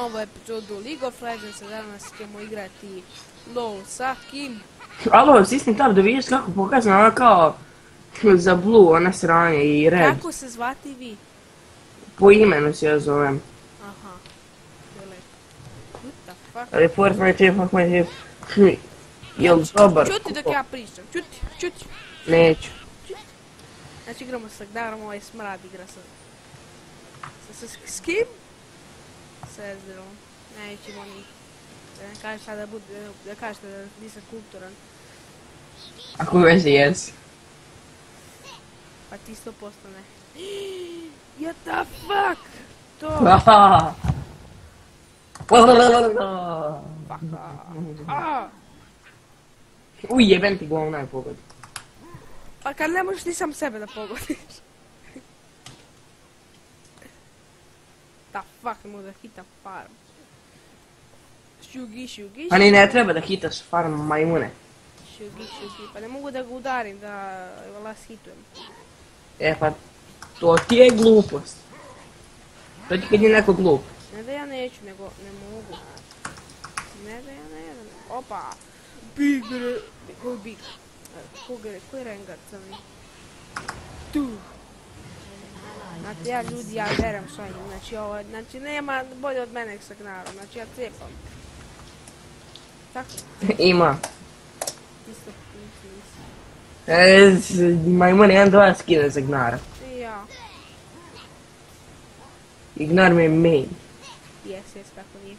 novu epizodu League of Legends, danas ćemo igrati LOL sa kim? Alo, stisni tab da vidiš kako pokazano ona kao za blue, ona sranje i red. Kako se zvati vi? Po imenu se ja zovem. Aha, je lepo. What the fuck? Report my tape, fuck my tape. Jel dobar? Čuti dok ja pričam, čuti. Neću. Znači igramo sa Gnarom, ovaj smrad igra s kim? Sa Ezrealom. Nećemo ni. Da ne kažeš sada da kažete da nisam kulturan. Ako vezi jesi. Pa ti 100% ne. What the fuck? To. Haha. Uj, jebem ti govna je pogodi. Pa kad ne možeš ni sam sebe da pogodiš. Da fuck, mogu da hitam farm. Šugi. Pa ni ne treba da hitaš farm majmune. Šugi, pa ne mogu da ga udarim, da vas hitujem. E pa, to ti je glupost. To ti kad je neko glup. Ne da ja neću, nego ne mogu. Ne da ja ne jedem. Opa! Bigre! Koji big? Koji rengar crni? Tu! Znači ja ljudi, ja derem s ovim, znači ovo, znači nema bolje od mene sa Gnarom, znači ja cepam. Tako? Ima. Isto, Majmun 1-2 skine za Gnara. I ja. I Gnar mi je main. Jes, kako nije.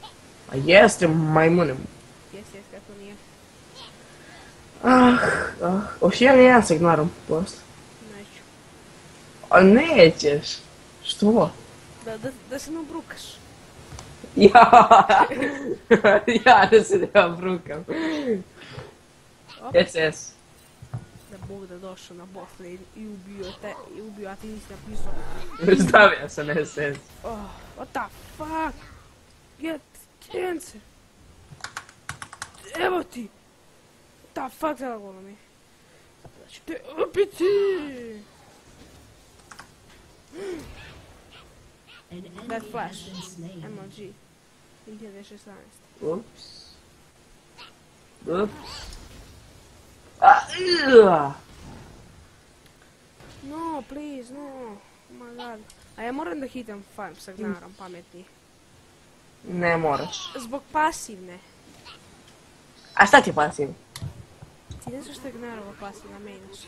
A jeste majmunem. Jes, kako nije. Oš jedan sa Gnarom posle. Neću. A nećeš. Što? Da se ne obrukaš. Ja da se ne obrukam. SS. Da Bog da došao na Bosne i ubio, a ti nisi napisao. Stavio sam SS. Oh, what the fuck? Get cancer. Evo ti. What the fuck zalagovno mi. Da ću te ubiti. Bad Flash. MLG. 2016. Ups. No, please, no. Oh my god. A ja moram da hitam farm sa Gnarom, pametni. Ne moraš. Zbog pasivne. A šta ti je pasivno? Ti ne znaš što je Gnarova pasivna mainaš.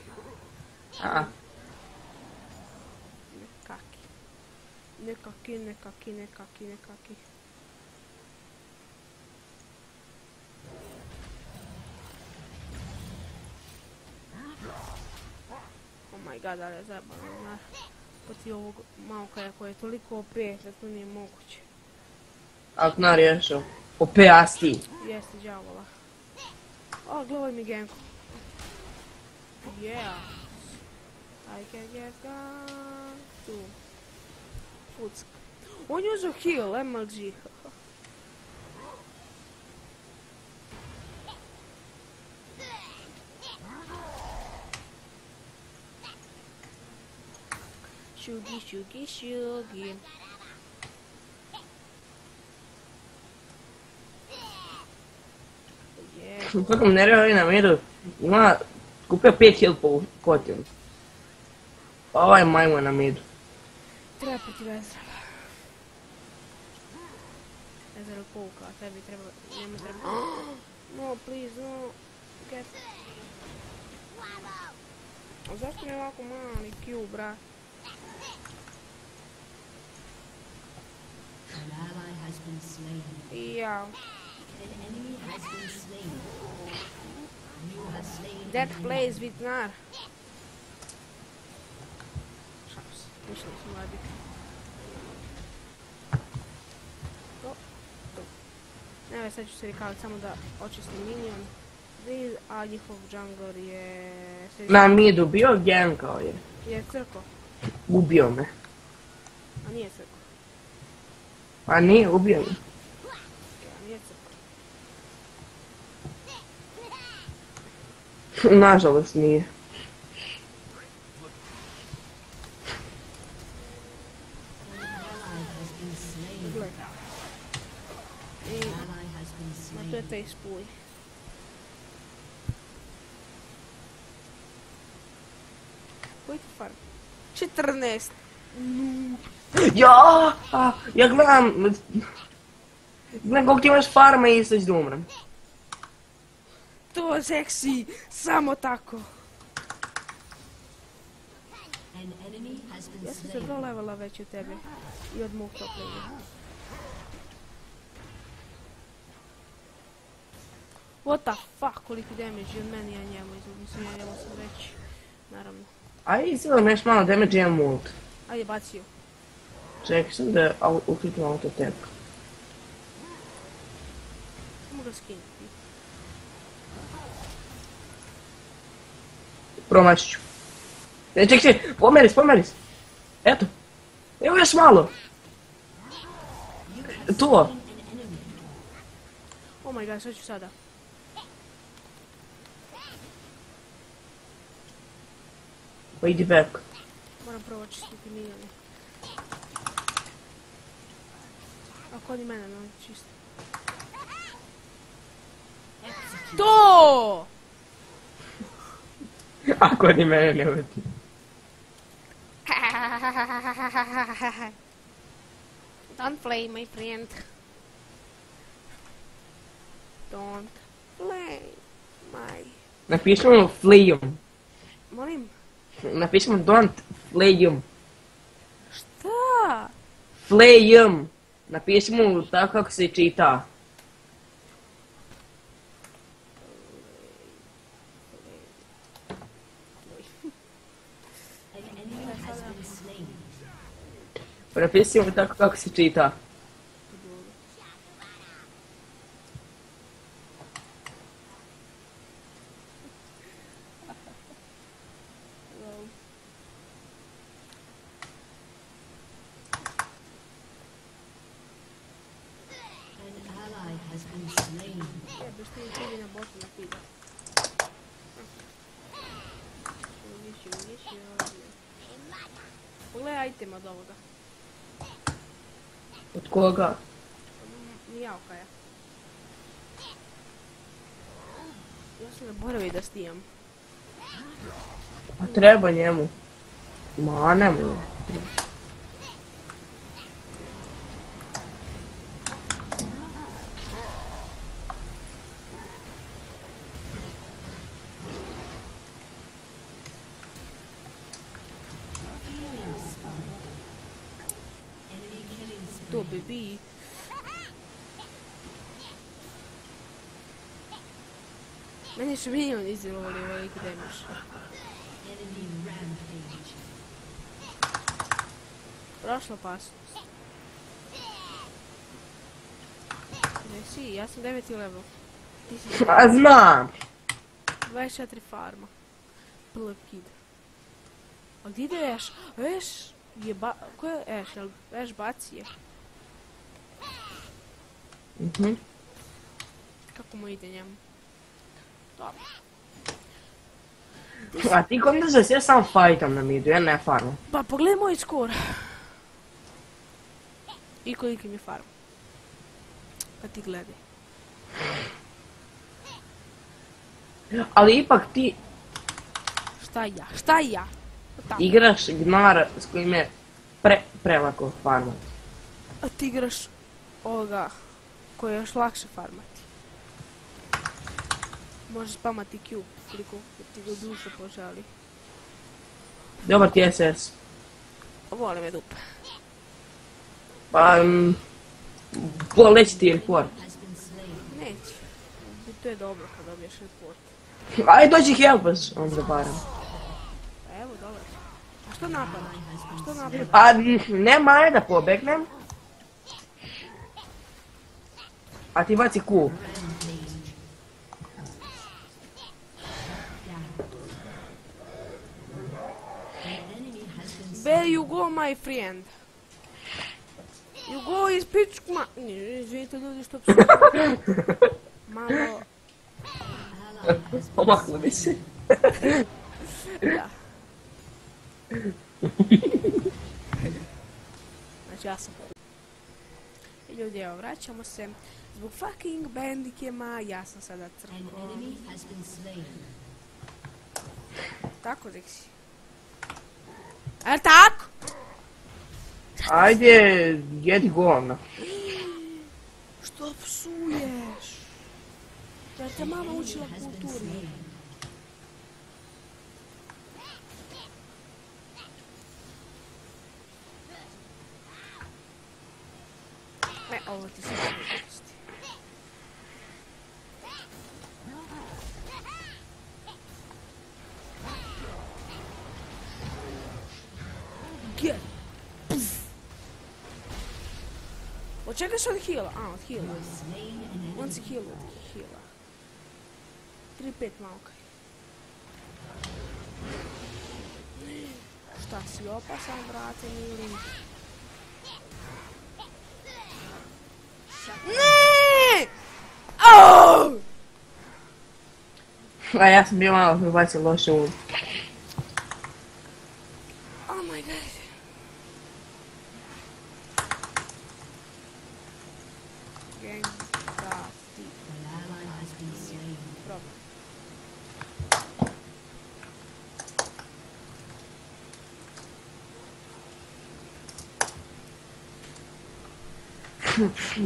Nekaki. Oh my god, ali je zajebano Gnar. Poti ovog Maokaja koji je toliko OP da to nije moguće. A Gnar je što? OP-asti. Jeste djavola. O, gledaj mi genku. Yeah. I can get gone to Futsk. On je uzeo heal, MLG. Šugi. Kako mi ne reo na miru, ima kupio 5 heal po kotinu. Ovaj majmun na miru. Treba protiv Ezreala. Ezreal pouka, a tebi treba, njemu treba... No, please, no. Get... A zašto mi je ovako mali Q, brat? Ja. That plays with Gnar. Šaps, ništa nisam mora biti. To. Evo sad ću se rikaviti samo da očistim minion. A njihov jungler je... Na midu bio gankao je. Je crko. Ubio me. A nije crko. A nije, ubio me. Nije crko. Nažalost nije. To je face pull. Koji ti farm? 14. Ja, ja gledam... Gledam koliko ti imaš farma i sad ću da umrem. To je seksi, samo tako. Ja sam se 2 levela već od tebe i od mog topljenja. What the fuck, koliki damage od meni, ja njemu mislim, ja njemu sam već, naravno. Ajde izgledam još malo damage, imam ult. Ajde, bacio. Čekaj sam da ukliknem auto tap. Samo ga skinuti. Promaći ću. Čekaj, pomeri se. Eto. Evo još malo. To. Oh my god, šta ću sada? Pa idi back. Moram prvo očistiti milijane. Ako oni mene ne očiste. To! Ako ni mene ne uveti. Don't play, my friend. Don't play, my... Napišemo flijum. Molim? Napišemo don't flijum. Šta? Flijum. Napišemo tako kako se čita. Napisimo tako kako se čita. Pogledaj item od ovoga. Od koga? Mijaukaja. Ja sam zaboravio da snimam. A treba njemu. Ma nemoj. To bebi. Meni su minioni izdelovali veliki damage. Prošla opasnost. Ne si, ja sam 9. level. Ti si A znam! 24 farma. Plv kid. A gdje ide Ash? Ash je ko je Ash? Jel Ash baci je? Kako mu ide njemu? Dobro. A ti kod se ja sam fajtam na midu, ja ne farmam. Pa pogledaj moj skor. I koliki mi farm. Pa ti gledaj. Ali ipak ti Šta ja? Tako. igraš gnara s kojim je prelako farmat. A ti igraš ovoga koji je još lakše farmati. Možeš spamati Q koliko ti go duša požali. Dobar ti SS. Voli me dupe. Pa... Poleći ti report. Neće. To je dobro kad dobiješ report. Ajde dođi help us onda barem. Pa evo, dobro. A što napada? A nema ajde da pobegnem. A ti baci Q. Where you go, my friend? You go is pitch ma... Izvinite ljudi što psu. Malo... Pomaklo mi se. Da. Znači ja sam... Ljudi, evo, vraćamo se. Zbog fucking Bandicama ja sam sada An crko. enemy has been slain. Tako, Zexi. Tako? Ajde, jedi govna. Što psuješ? Ja te mama učila Has been kulturi. slain. Ne, ovo ti se ne koristi. Get! Pff. Od čega se od heala? A, od heala. Slain an enemy. On se heal od heala. 3-5 malka. Šta si opasan, brate, mili? Ne! Oh! A ja sam bio malo prebacio loše ult. Oh my god. Gang, da, ti, An ally has been slain. problem.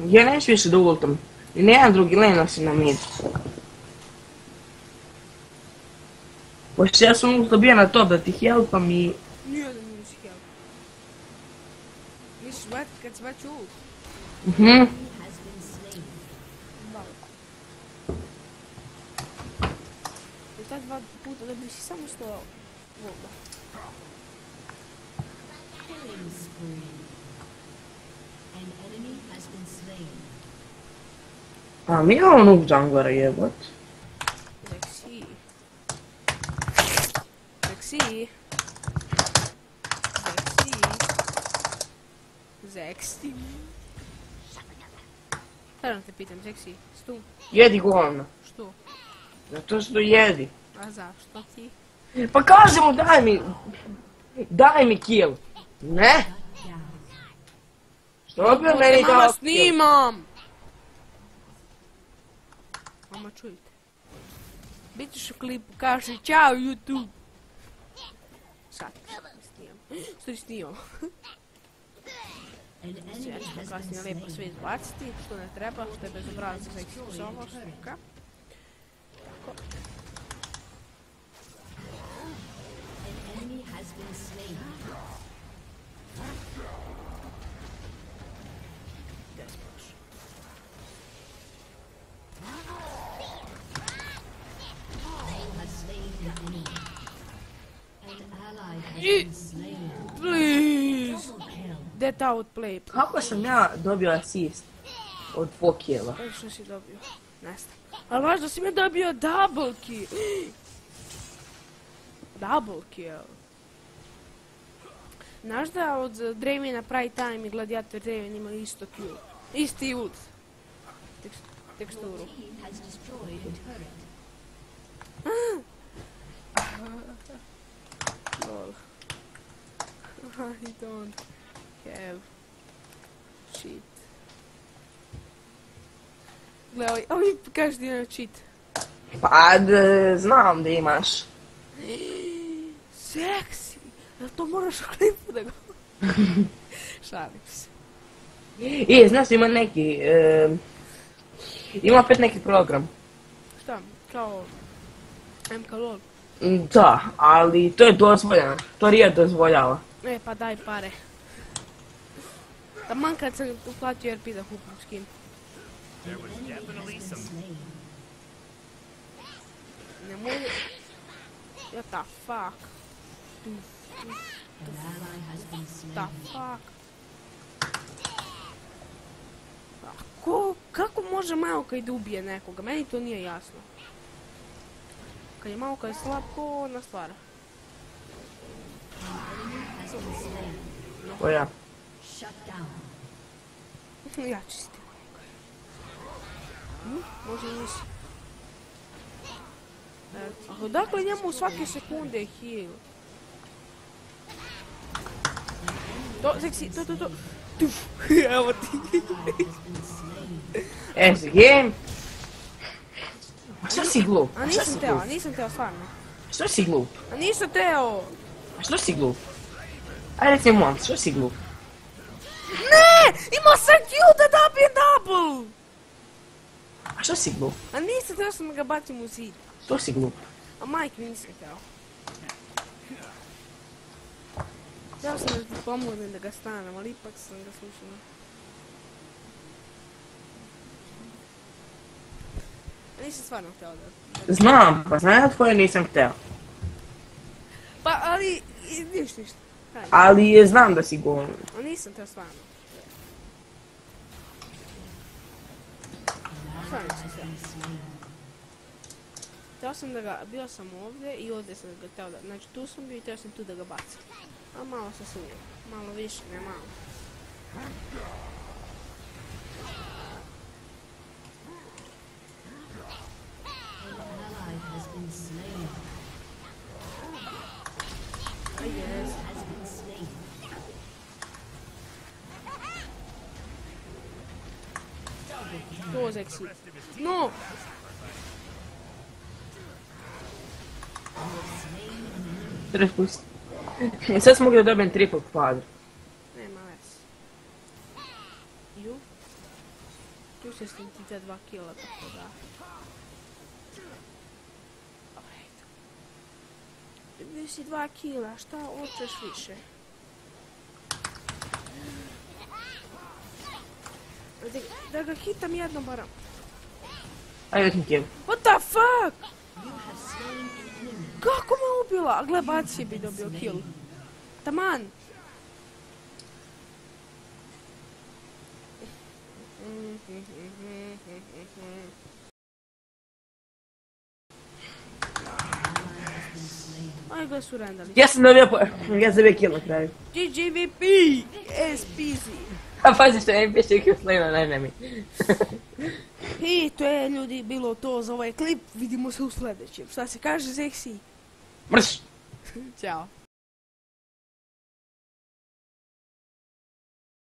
Ja neću više da ultam. I nema drugi lane osim na mid. Pošto ja sam ulta bio na to da ti helpam i... Nije da mi nisi help. Misliš, kad si već ult? Mhm. Has been slain. Bravo. I ta 2 puta da bi si samo 100 volda. Killing spree. An enemy has been slain. A mi imamo noob junglera jebot. Zexi. Zexi. Zexi. Zexi. Stvarno te pitam, Zexi, stu, Jedi govna. što? Zato što jedi. A zašto ti? Pa kaži mu daj mi kill. Ne? Down. Što bi meni Mama, dao kill? snimam! Mama, čujte. Bit ćeš u klipu, kaže ćao YouTube. Sad, snimam. Što snimam? An enemy Ja ću to has kasnije been lijepo sve slain. izbaciti, što ne treba, što je bezobrazno za eksposovost. Tako. An enemy has been slain. Gdje smo još? Has slain an enemy. An ally has I- been slain. Please! Double kill. Get out play. Kako sam ja dobio assist od 2 killa? E, što si dobio? Nesta. Ali važno si mi dobio double kill. Double kill. Znaš da od Dravena Prime Time i Gladiator Draven imaju isto kill? Isti ult. Teksturu. Team has destroyed a turret. Lol. I don't have cheat. Gle, ovi kažeš da imam cheat. Pa znam da imaš. Seksi! Jel to moraš u klipu da go... Šalim se. Znaš ima neki, ima opet neki program. Šta? Kao... MK LOL. Da, ali to je dozvoljeno, to Riot dozvoljava. E, pa daj pare. Taman kad sam uplatio RP da kupim skin. An enemy has been slain. Nemoj... What the fuck? An ally has been The slain. fuck? Kako može Maokai da ubije nekoga? Meni to nije jasno. Kad je Maokai slab, ko ona stvara? Has been slain. Koja? Shut down. Ja ću si ti Maokai. Može nisi. Odakle njemu svake sekunde heal? To, Zexi, to. Tuf, evo ti. Has been slain. game. Što si glup? A nisam teo stvarno. Što si glup? A nisam teo! Što si glup? Ajde reci mom, što si glup? Ne! Imao sam kill da dobijem double! A što si glup? A nisam teo sam da ga bacim u zid. Što si glup? A majke nisam teo. Teo sam da ti pomognem da ga stanem, ali ipak sam ga slušala. A nisam stvarno hteo da... Znam, pa znam ja tvoje nisam hteo. Pa, ali... Ništa. Hajde. Ali znam da si govno. A nisam teo stvarno. Stvarno sam teo. Teo sam da ga... Bio sam ovdje i ovdje sam ga teo da... Znači tu sam bio i teo sam tu da ga bacim. A malo sam se uvijek. Malo više, ne malo. Ally has been slain. A jes. Has been slain. To was exit. No! Trebaš pustiti. Sad smo mogli da dobijem triple kvadru. Nema veze. Ju. Tu se stim ti te 2 kila, tako da... Dobio si 2 kila, šta hoćeš više? Da ga hitam jednom baram. Ajde mi kill. What the fuck? Kako me ubila? A gle, Baci bi dobio kill. Taman. Aj, gle su rendali. Ja sam dobio kill na kraju. GGVP! SPZ! A pazi što je piše kill slajno na enemy. I to je, ljudi, bilo to za ovaj klip. Vidimo se u sljedećem. Šta se kaže, Zeksi? Mrš! Ćao.